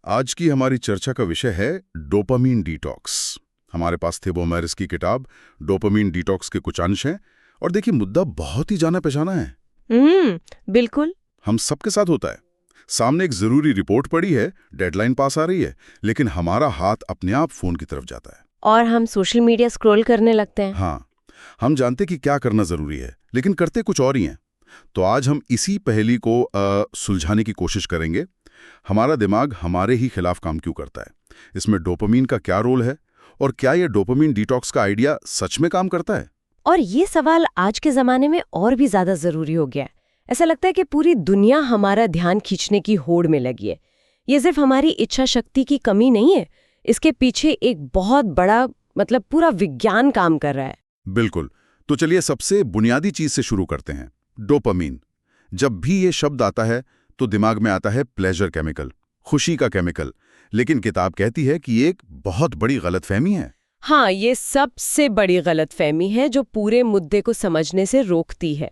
आज की हमारी चर्चा का विषय है डोपामीन डिटॉक्स। हमारे पास थे बोमेरिस की किताब डोपामीन डिटॉक्स के कुछ अंश हैं। और देखिए, मुद्दा बहुत ही जाना पहचाना है। बिल्कुल। हम सबके साथ होता है। सामने एक जरूरी रिपोर्ट पड़ी है, डेडलाइन पास आ रही है, लेकिन हमारा हाथ अपने आप फोन की तरफ जाता है और हम सोशल मीडिया स्क्रॉल करने लगते हैं। हाँ, हम जानते कि क्या करना जरूरी है, लेकिन करते कुछ और ही हैं। तो आज हम इसी पहेली को सुलझाने की कोशिश करेंगे। हमारा दिमाग हमारे ही खिलाफ काम क्यों करता है, इसमें डोपामीन का क्या रोल है, और क्या ये डोपामीन डिटॉक्स का आइडिया सच में काम करता है? और ये सवाल आज के जमाने में और भी ज्यादा जरूरी हो गया है। ऐसा लगता है कि पूरी दुनिया हमारा ध्यान खींचने की होड़ में लगी है। ये सिर्फ हमारी इच्छा शक्ति की कमी नहीं है, इसके पीछे एक बहुत बड़ा पूरा विज्ञान काम कर रहा है। बिल्कुल। तो चलिए सबसे बुनियादी चीज से शुरू करते हैं। डोपामीन। जब भी ये शब्द आता है तो दिमाग में आता है प्लेजर केमिकल, खुशी का केमिकल। लेकिन किताब कहती है कि ये एक बहुत बड़ी गलतफहमी है। हाँ, ये सबसे बड़ी गलतफहमी है जो पूरे मुद्दे को समझने से रोकती है।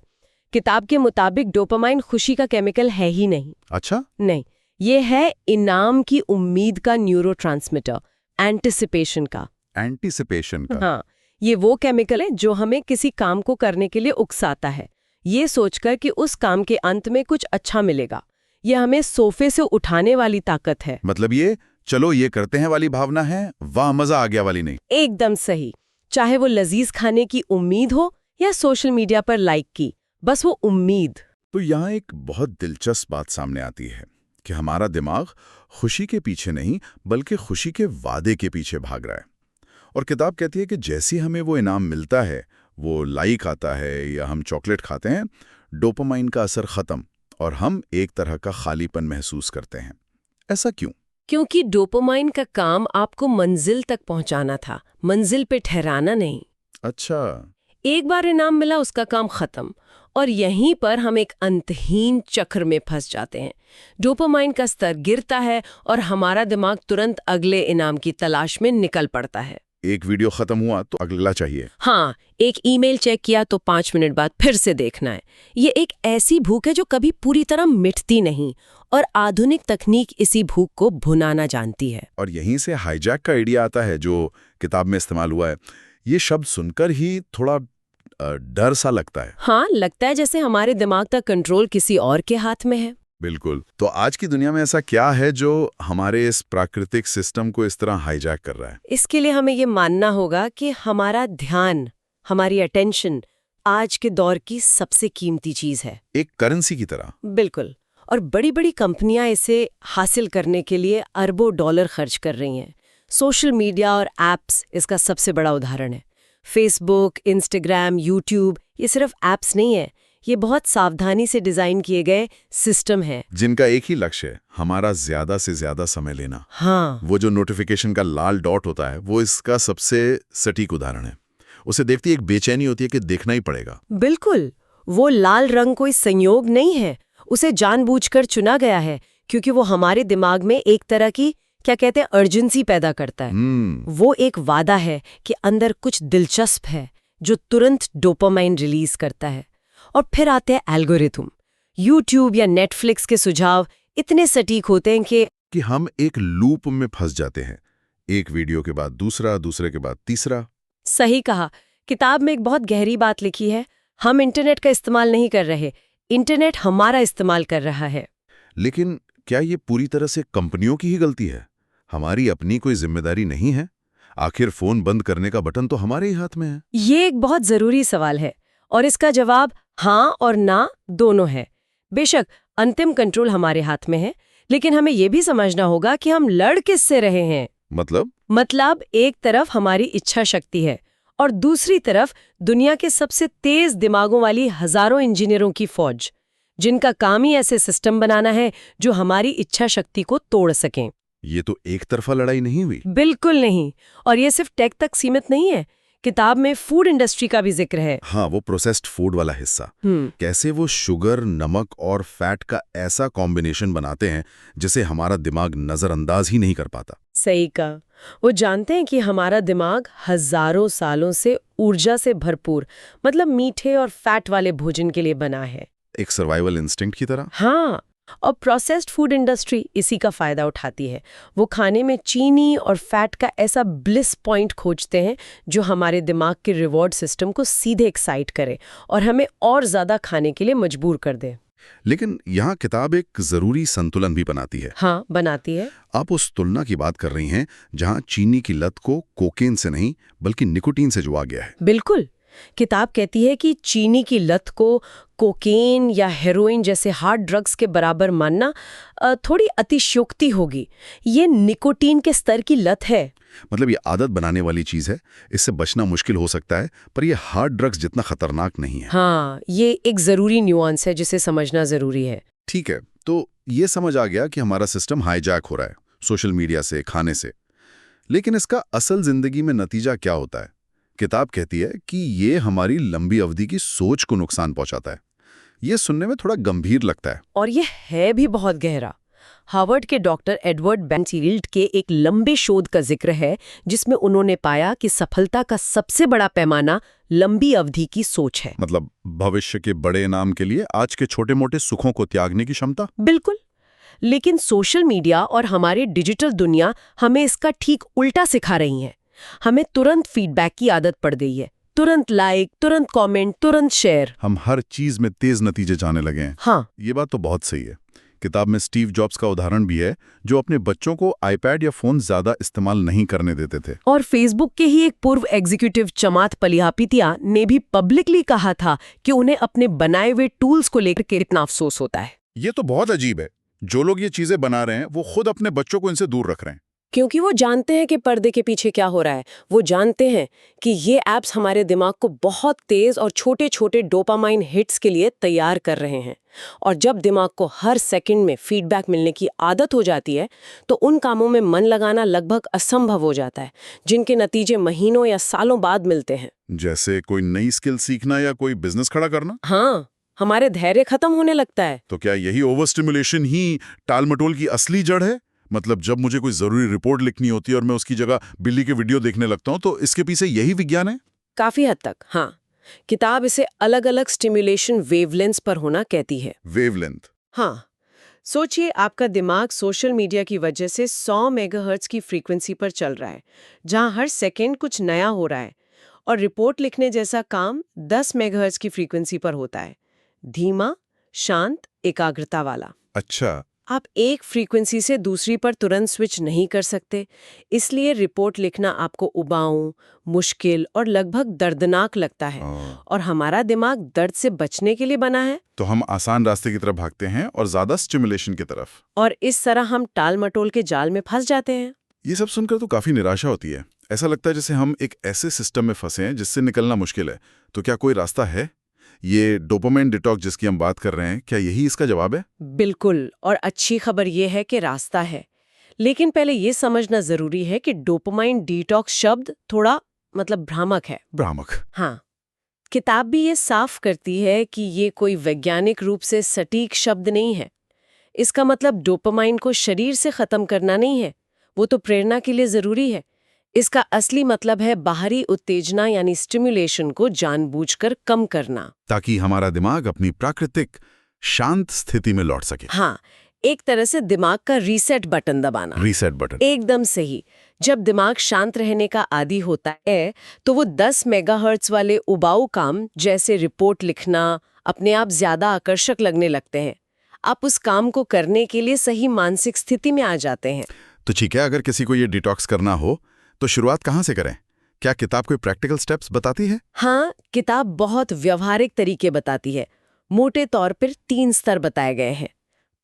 किताब के मुताबिक डोपामाइन खुशी का केमिकल है ही नहीं। अच्छा? नहीं, ये है इनाम की उम्मीद का न्यूरोट्रांसमीटर, एंटिसिपेशन का। एंटीसिपेशन का? हाँ, ये वो केमिकल है जो हमें किसी काम को करने के लिए उकसाता है, ये सोचकर कि उस काम के अंत में कुछ अच्छा मिलेगा। ये हमें सोफे से उठाने वाली ताकत है। मतलब ये चलो ये करते हैं वाली भावना है, वाह मजा आ गया वाली नहीं। एकदम सही। चाहे वो लजीज खाने की उम्मीद हो या सोशल मीडिया पर लाइक की, बस वो उम्मीद। तो यहाँ एक बहुत दिलचस्प बात सामने आती है कि हमारा दिमाग खुशी के पीछे नहीं बल्कि खुशी के वादे के पीछे भाग रहा है। और किताब कहती है कि जैसे हमें वो इनाम मिलता है, वो लाइक आता है या हम चॉकलेट खाते हैं, डोपामाइन का असर खत्म और हम एक तरह का खालीपन महसूस करते हैं। ऐसा क्यों? क्योंकि डोपामाइन का काम आपको मंजिल तक पहुंचाना था, मंजिल पे ठहराना नहीं। अच्छा। एक बार इनाम मिला, उसका काम खत्म। और यहीं पर हम एक अंतहीन चक्र में फंस जाते हैं। डोपामाइन का स्तर गिरता है और हमारा दिमाग तुरंत अगले इनाम की तलाश में निकल पड़ता है। एक वीडियो खत्म हुआ तो अगला चाहिए। हाँ, एक ईमेल चेक किया तो 5 मिनट बाद फिर से देखना है। ये एक ऐसी भूख है जो कभी पूरी तरह मिटती नहीं, और आधुनिक तकनीक इसी भूख को भुनाना जानती है। और यहीं से हाईजैक का आइडिया आता है जो किताब में इस्तेमाल हुआ है। ये शब्द सुनकर ही थोड़ा डर सा लगता है। हाँ, लगता है जैसे हमारे दिमाग का कंट्रोल किसी और के हाथ में है। बिल्कुल। तो आज की दुनिया में ऐसा क्या है जो हमारे इस प्राकृतिक सिस्टम को इस तरह हाईजैक कर रहा है? इसके लिए हमें ये मानना होगा कि हमारा ध्यान, हमारी अटेंशन आज के दौर की सबसे कीमती चीज है। एक करेंसी की तरह। बिल्कुल। और बड़ी बड़ी कंपनियां इसे हासिल करने के लिए अरबों डॉलर खर्च कर रही हैं। सोशल मीडिया और एप्स इसका सबसे बड़ा उदाहरण है। फेसबुक, इंस्टाग्राम, यूट्यूब, ये सिर्फ एप्स नहीं है, ये बहुत सावधानी से डिजाइन किए गए सिस्टम है जिनका एक ही लक्ष्य है, हमारा ज्यादा से ज्यादा समय लेना। हाँ, वो जो नोटिफिकेशन का लाल डॉट होता है वो इसका सबसे सटीक उदाहरण है। उसे देखती एक बेचैनी होती है कि देखना ही पड़ेगा। बिल्कुल। वो लाल रंग कोई संयोग नहीं है, उसे जानबूझकर चुना गया है, क्योंकि वो हमारे दिमाग में एक तरह की, क्या कहते हैं, अर्जेंसी पैदा करता है। वो एक वादा है कि अंदर कुछ दिलचस्प है जो तुरंत डोपामाइन रिलीज करता है। और फिर आते हैं एल्गोरिथम। यूट्यूब या नेटफ्लिक्स के सुझाव इतने सटीक होते हैं कि हम एक लूप में फंस जाते हैं, एक वीडियो के बाद दूसरा, दूसरे के बाद तीसरा। सही कहा। किताब में एक बहुत गहरी बात लिखी है, हम इंटरनेट का इस्तेमाल नहीं कर रहे, इंटरनेट हमारा इस्तेमाल कर रहा है। लेकिन क्या ये पूरी तरह से कंपनियों की ही गलती है? हमारी अपनी कोई जिम्मेदारी नहीं है? आखिर फोन बंद करने का बटन तो हमारे ही हाथ में है। ये एक बहुत जरूरी सवाल है, और इसका जवाब हाँ और ना दोनों है। बेशक अंतिम कंट्रोल हमारे हाथ में है, लेकिन हमें यह भी समझना होगा कि हम लड़ किससे रहे हैं। मतलब एक तरफ हमारी इच्छा शक्ति है और दूसरी तरफ दुनिया के सबसे तेज दिमागों वाली हजारों इंजीनियरों की फौज, जिनका काम ही ऐसे सिस्टम बनाना है जो हमारी इच्छा शक्ति को तोड़ सकें। ये तो एक तरफा लड़ाई नहीं हुई। बिल्कुल नहीं। और ये सिर्फ टेक तक सीमित नहीं है, किताब में फूड इंडस्ट्री का भी जिक्र है। हाँ, वो प्रोसेस्ड फूड वाला हिस्सा। कैसे वो शुगर, नमक और फैट का ऐसा कॉम्बिनेशन बनाते हैं जिसे हमारा दिमाग नजरअंदाज ही नहीं कर पाता। सही कहा। वो जानते हैं कि हमारा दिमाग हजारों सालों से ऊर्जा से भरपूर, मीठे और फैट वाले भोजन के लिए बना है। एक सर्वाइवल इंस्टिंक्ट की तरह। हाँ, और प्रोसेस्ड फूड इंडस्ट्री इसी का फायदा उठाती है। वो खाने में चीनी और फैट का ऐसा ब्लिस पॉइंट खोजते हैं जो हमारे दिमाग के रिवॉर्ड सिस्टम को सीधे एक्साइट करे और हमें और ज्यादा खाने के लिए मजबूर कर दे। लेकिन यहाँ किताब एक जरूरी संतुलन भी बनाती है। हाँ, बनाती है। आप उस तुलना की बात कर रही हैं जहाँ चीनी की लत को कोकेन से नहीं बल्कि निकोटीन से जुआ गया है। बिल्कुल। किताब कहती है कि चीनी की लत को कोकेन या हेरोइन जैसे हार्ड ड्रग्स के बराबर मानना थोड़ी अतिशयोक्ति होगी। ये निकोटीन के स्तर की लत है। मतलब ये आदत बनाने वाली चीज है, इससे बचना मुश्किल हो सकता है, पर ये हार्ड ड्रग्स जितना खतरनाक नहीं है। हाँ, ये एक जरूरी न्यूआंस है जिसे समझना जरूरी है। ठीक है, तो ये समझ आ गया कि हमारा सिस्टम हाईजैक हो रहा है सोशल मीडिया से, खाने से। लेकिन इसका असल जिंदगी में नतीजा क्या होता है? किताब कहती है कि ये हमारी लंबी अवधि की सोच को नुकसान पहुंचाता है। ये सुनने में थोड़ा गंभीर लगता है। और ये है भी बहुत गहरा। हार्वर्ड के डॉक्टर एडवर्ड बेंसील्ड के एक लंबे शोध का जिक्र है जिसमें उन्होंने पाया कि सफलता का सबसे बड़ा पैमाना लंबी अवधि की सोच है। मतलब भविष्य के बड़े इनाम के लिए आज के छोटे-मोटे सुखों को त्यागने की क्षमता। बिल्कुल। लेकिन सोशल मीडिया और हमारी डिजिटल दुनिया हमें इसका ठीक उल्टा सिखा रही है। हमें तुरंत फीडबैक की आदत पड़ गई है। तुरंत लाइक, तुरंत कमेंट, तुरंत शेयर। हम हर चीज में तेज नतीजे चाहने लगे हैं। हाँ, ये बात तो बहुत सही है। किताब में स्टीव जॉब्स का उदाहरण भी है, जो अपने बच्चों को आईपैड या फोन ज्यादा इस्तेमाल नहीं करने देते थे। और फेसबुक के ही एक पूर्व एग्जीक्यूटिव चमात पलिहापितिया ने भी पब्लिकली कहा था कि उन्हें अपने बनाए हुए टूल्स को लेकर के इतना अफसोस होता है। ये तो बहुत अजीब है। जो लोग ये चीजें बना रहे हैं वो खुद अपने बच्चों को इनसे दूर रख रहे हैं। क्योंकि वो जानते हैं कि पर्दे के पीछे क्या हो रहा है। वो जानते हैं कि ये ऐप्स हमारे दिमाग को बहुत तेज और छोटे छोटे डोपामाइन हिट्स के लिए तैयार कर रहे हैं। और जब दिमाग को हर सेकंड में फीडबैक मिलने की आदत हो जाती है तो उन कामों में मन लगाना लगभग असंभव हो जाता है, जिनके नतीजे महीनों या सालों बाद मिलते हैं। जैसे कोई नई स्किल सीखना या कोई बिजनेस खड़ा करना। हाँ, हमारे धैर्य खत्म होने लगता है। तो क्या यही ओवर स्टिमुलेशन ही टालमटोल की असली जड़ है? मतलब जब मुझे कोई जरूरी रिपोर्ट लिखनी होती है और मैं उसकी जगह बिल्ली के वीडियो देखने लगता हूं, तो इसके पीछे यही विज्ञान है? काफी हद तक, हाँ। किताब इसे अलग अलग स्टिमुलेशन वेवलेंथ्स पर होना कहती है। वेवलेंथ? हाँ, सोचिए आपका दिमाग सोशल मीडिया की वजह से 100 मेगाहर्ट्ज की फ्रीक्वेंसी पर चल रहा है, जहां हर सेकंड कुछ नया हो रहा है। और रिपोर्ट लिखने जैसा काम 10 मेगाहर्ट्ज की फ्रीक्वेंसी पर होता है, धीमा, शांत, एकाग्रता वाला। अच्छा। आप एक फ्रीक्वेंसी से दूसरी पर तुरंत स्विच नहीं कर सकते, इसलिए रिपोर्ट लिखना आपको उबाऊ, मुश्किल और लगभग दर्दनाक लगता है। और हमारा दिमाग दर्द से बचने के लिए बना है, तो हम आसान रास्ते की तरफ भागते हैं और ज्यादा स्टिमुलेशन की तरफ। और इस तरह हम टाल मटोल के जाल में फंस जाते हैं। ये सब सुनकर तो काफी निराशा होती है। ऐसा लगता है जैसे हम एक ऐसे सिस्टम में फंसे हैं जिससे निकलना मुश्किल है। तो क्या कोई रास्ता है? ये डोपामाइन डिटॉक्स जिसकी हम बात कर रहे हैं, क्या यही इसका जवाब है? बिल्कुल, और अच्छी खबर ये है कि रास्ता है। लेकिन पहले ये समझना जरूरी है कि डोपामाइन डिटॉक्स शब्द थोड़ा भ्रामक है। भ्रामक? हाँ, किताब भी ये साफ करती है कि ये कोई वैज्ञानिक रूप से सटीक शब्द नहीं है। इसका मतलब डोपामाइन को शरीर से खत्म करना नहीं है, वो तो प्रेरणा के लिए जरूरी है। इसका असली मतलब है बाहरी उत्तेजना यानी स्टिमुलेशन को जानबूझकर कम करना, ताकि हमारा दिमाग अपनी प्राकृतिक शांत स्थिति में लौट सके। हाँ, एक तरह से दिमाग का रीसेट बटन दबाना। Reset button? एकदम सही। जब दिमाग शांत रहने का आदी होता है तो वो 10 मेगाहर्ट्ज वाले उबाऊ काम जैसे रिपोर्ट लिखना अपने आप ज्यादा आकर्षक लगने लगते हैं। आप उस काम को करने के लिए सही मानसिक स्थिति में आ जाते हैं। तो ठीक है, अगर किसी को ये डिटॉक्स करना हो तो शुरुआत कहाँ से करें? क्या किताब कोई प्रैक्टिकल स्टेप्स बताती है? हाँ, किताब बहुत व्यवहारिक तरीके बताती है। मोटे तौर पर 3 स्तर बताए गए हैं।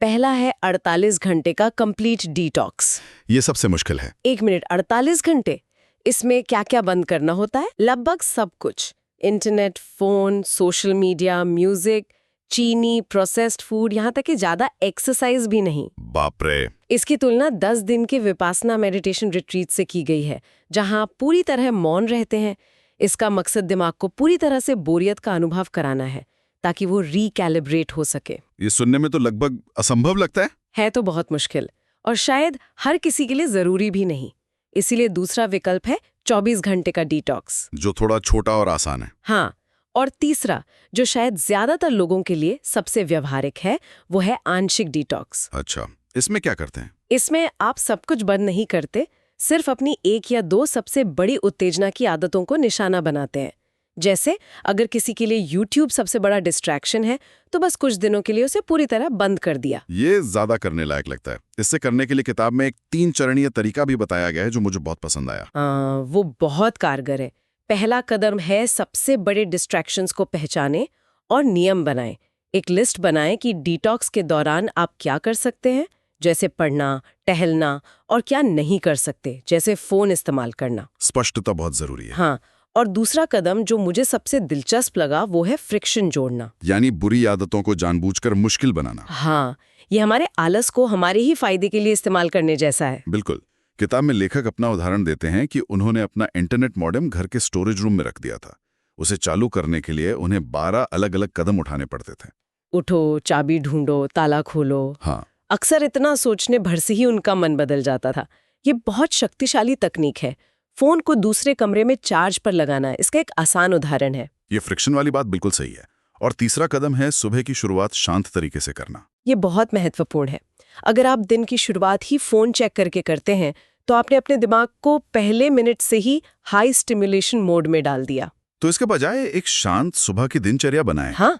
पहला है 48 घंटे का कंप्लीट डिटॉक्स। ये सबसे मुश्किल है। 1 मिनट, 48 घंटे? इसमें क्या क्या बंद करना होता है? लगभग सब कुछ। Internet, phone, social media, music, चीनी, प्रोसेस्ड फूड, यहाँ तक कि ज्यादा एक्सरसाइज भी नहीं। बाप रे! इसकी तुलना 10 दिन के विपासना मेडिटेशन रिट्रीट से की गई है, जहां आप पूरी तरह मौन रहते हैं। इसका मकसद दिमाग को पूरी तरह से बोरियत का अनुभव कराना है, ताकि वो रिकैलिब्रेट हो सके। ये सुनने में तो लगभग असंभव लगता है तो बहुत मुश्किल, और शायद हर किसी के लिए जरूरी भी नहीं। इसीलिए दूसरा विकल्प है 24 घंटे का डिटॉक्स, जो थोड़ा छोटा और आसान है। हाँ, और तीसरा, जो शायद ज्यादातर लोगों के लिए सबसे व्यवहारिक है, वो है आंशिक डिटॉक्स। अच्छा, इसमें क्या करते हैं? इसमें आप सब कुछ बंद नहीं करते, सिर्फ अपनी 1 या 2 सबसे बड़ी उत्तेजना की आदतों को निशाना बनाते हैं। जैसे अगर किसी के लिए YouTube सबसे बड़ा डिस्ट्रैक्शन है, तो बस कुछ दिनों के लिए उसे पूरी तरह बंद कर दिया। ये ज्यादा करने लायक लगता है। इससे करने के लिए किताब में एक 3 चरणीय तरीका भी बताया गया है जो मुझे बहुत पसंद आया। वो बहुत कारगर है। पहला कदम है सबसे बड़े डिस्ट्रैक्शंस को पहचानें और नियम बनाएं। एक लिस्ट बनाएं कि डिटॉक्स के दौरान आप क्या कर सकते हैं, जैसे पढ़ना, टहलना, और क्या नहीं कर सकते, जैसे फोन इस्तेमाल करना। स्पष्टता बहुत जरूरी है। हाँ, और दूसरा कदम जो मुझे सबसे दिलचस्प लगा वो है फ्रिक्शन जोड़ना, यानी बुरी आदतों को जानबूझकर मुश्किल बनाना। हाँ, ये हमारे आलस को हमारे ही फायदे के लिए इस्तेमाल करने जैसा है। बिल्कुल। किताब में लेखक अपना उदाहरण देते हैं कि उन्होंने अपना इंटरनेट मॉडेम घर के स्टोरेज रूम में रख दिया था। उसे चालू करने के लिए उन्हें 12 अलग-अलग कदम उठाने पड़ते थे। उठो, चाबी ढूंढो, ताला खोलो। हाँ, अक्सर इतना सोचने भर से ही उनका मन बदल जाता था। ये बहुत शक्तिशाली तकनीक है। फोन को दूसरे कमरे में चार्ज पर लगाना इसका एक आसान उदाहरण है। ये फ्रिक्शन वाली बात बिल्कुल सही है। और तीसरा कदम है सुबह की शुरुआत शांत तरीके से करना। ये बहुत महत्वपूर्ण है। अगर आप दिन की शुरुआत ही फोन चेक करके करते हैं, तो आपने अपने दिमाग को पहले मिनट से ही हाई स्टिमुलेशन मोड में डाल दिया। तो इसके बजाय एक शांत सुबह की दिनचर्या बनाएं। हाँ,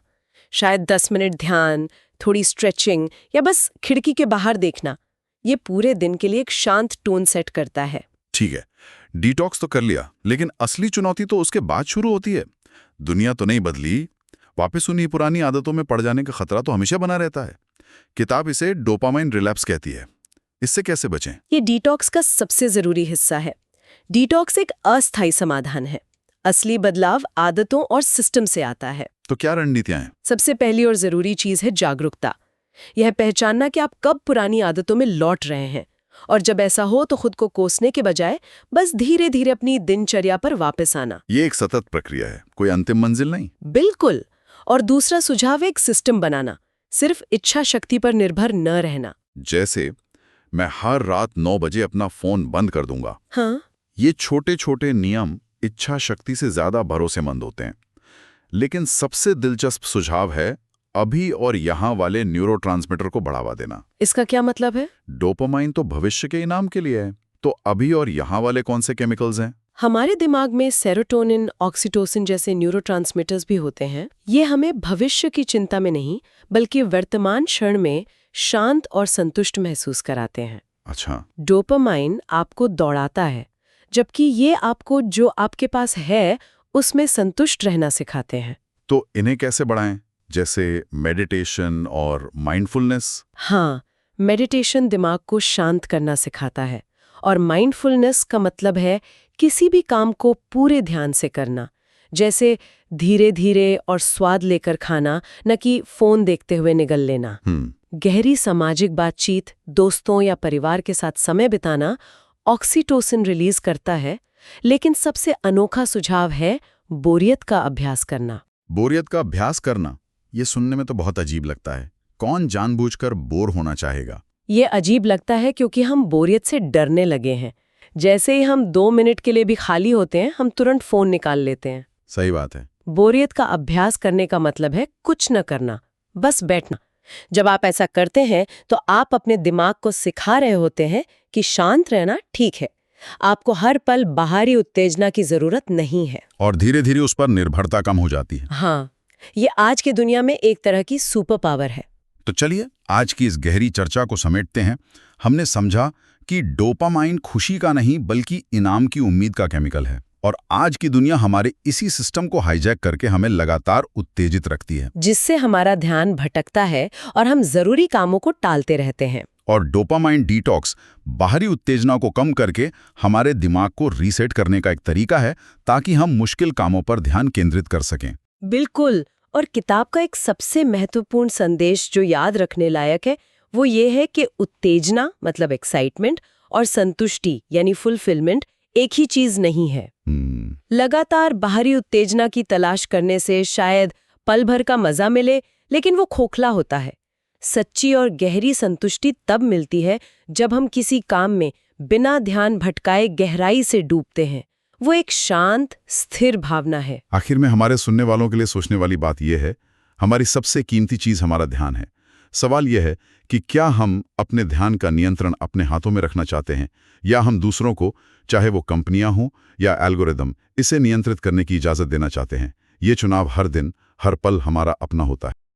शायद 10 मिनट ध्यान, थोड़ी स्ट्रेचिंग या बस खिड़की के बाहर देखना, ये पूरे दिन के लिए एक शांत टोन सेट करता है। ठीक है, डिटॉक्स तो कर लिया, लेकिन असली चुनौती तो उसके बाद शुरू होती है। दुनिया तो नहीं बदली, वापस उन्हीं पुरानी आदतों में पड़ जाने का खतरा तो हमेशा बना रहता है। किताब इसे डोपामाइन रिलैप्स कहती है। इससे कैसे बचें? ये डिटॉक्स का सबसे जरूरी हिस्सा है। डिटॉक्स एक अस्थायी समाधान है। असली बदलाव आदतों और सिस्टम से आता है। तो क्या रणनीतियां हैं? सबसे पहली और जरूरी चीज है जागरूकता। यह पहचानना कि आप कब पुरानी आदतों में लौट रहे हैं, और जब ऐसा हो तो खुद को कोसने के बजाय बस धीरे धीरे अपनी दिनचर्या पर वापस आना। ये एक सतत प्रक्रिया है, कोई अंतिम मंजिल नहीं। बिल्कुल। और दूसरा सुझाव है एक सिस्टम बनाना, सिर्फ इच्छा शक्ति पर निर्भर न रहना। जैसे मैं हर रात 9 बजे अपना फोन बंद कर दूंगा। हाँ, ये छोटे छोटे नियम इच्छा शक्ति से ज्यादा भरोसेमंद होते हैं। लेकिन सबसे दिलचस्प सुझाव है अभी और यहाँ वाले न्यूरोट्रांसमीटर को बढ़ावा देना। इसका क्या मतलब है? डोपामाइन तो भविष्य के इनाम के लिए है, तो अभी और यहाँ वाले कौन से केमिकल्स हैं? हमारे दिमाग में सेरोटोनिन, ऑक्सीटोसिन जैसे न्यूरोट्रांसमीटर्स भी होते हैं। ये हमें भविष्य की चिंता में नहीं, बल्कि वर्तमान क्षण में शांत और संतुष्ट महसूस कराते हैं। अच्छा, डोपामाइन आपको दौड़ाता है, जबकि ये आपको जो आपके पास है उसमें संतुष्ट रहना सिखाते हैं। तो इन्हें कैसे बढ़ाएं? जैसे मेडिटेशन और माइंडफुलनेस? हाँ, मेडिटेशन दिमाग को शांत करना सिखाता है, और माइंडफुलनेस का मतलब है किसी भी काम को पूरे ध्यान से करना, जैसे धीरे धीरे और स्वाद लेकर खाना, न कि फोन देखते हुए निगल लेना। गहरी सामाजिक बातचीत, दोस्तों या परिवार के साथ समय बिताना ऑक्सीटोसिन रिलीज करता है। लेकिन सबसे अनोखा सुझाव है बोरियत का अभ्यास करना। बोरियत का अभ्यास करना, ये सुनने में तो बहुत अजीब लगता है। कौन जानबूझकर बोर होना चाहेगा? ये अजीब लगता है क्योंकि हम बोरियत से डरने लगे हैं। जैसे ही हम 2 मिनट के लिए भी खाली होते हैं, हम तुरंत फोन निकाल लेते हैं। सही बात है। बोरियत का अभ्यास करने का मतलब है कुछ न करना, बस बैठना। जब आप ऐसा करते हैं तो आप अपने दिमाग को सिखा रहे होते हैं कि शांत रहना ठीक है, आपको हर पल बाहरी उत्तेजना की जरूरत नहीं है। और धीरे धीरे उस पर निर्भरता कम हो जाती है। हाँ, ये आज की दुनिया में एक तरह की सुपर पावर है। तो चलिए आज की इस गहरी चर्चा को समेटते हैं। हमने समझा कि डोपामाइन खुशी का नहीं बल्कि इनाम की उम्मीद का केमिकल है, और आज की दुनिया हमारे इसी सिस्टम को हाईजैक करके हमें लगातार उत्तेजित रखती है, जिससे हमारा ध्यान भटकता है और हम जरूरी कामों को टालते रहते हैं। और डोपामाइन डिटॉक्स बाहरी उत्तेजना को कम करके हमारे दिमाग को रीसेट करने का एक तरीका है, ताकि हम मुश्किल कामों पर ध्यान केंद्रित कर सकें। बिल्कुल। और किताब का एक सबसे महत्वपूर्ण संदेश जो याद रखने लायक है वो ये है कि उत्तेजना मतलब एक्साइटमेंट और संतुष्टि यानी फुलफिलमेंट एक ही चीज नहीं है। लगातार बाहरी उत्तेजना की तलाश करने से शायद पल भर का मजा मिले, लेकिन वो खोखला होता है। सच्ची और गहरी संतुष्टि तब मिलती है जब हम किसी काम में बिना ध्यान भटकाए गहराई से डूबते हैं। वो एक शांत स्थिर भावना है। आखिर में हमारे सुनने वालों के लिए सोचने वाली बात यह है, हमारी सबसे कीमती चीज हमारा ध्यान है। सवाल यह है कि क्या हम अपने ध्यान का नियंत्रण अपने हाथों में रखना चाहते हैं, या हम दूसरों को, चाहे वो कंपनियां हों या एल्गोरिदम, इसे नियंत्रित करने की इजाजत देना चाहते हैं। ये चुनाव हर दिन, हर पल हमारा अपना होता है।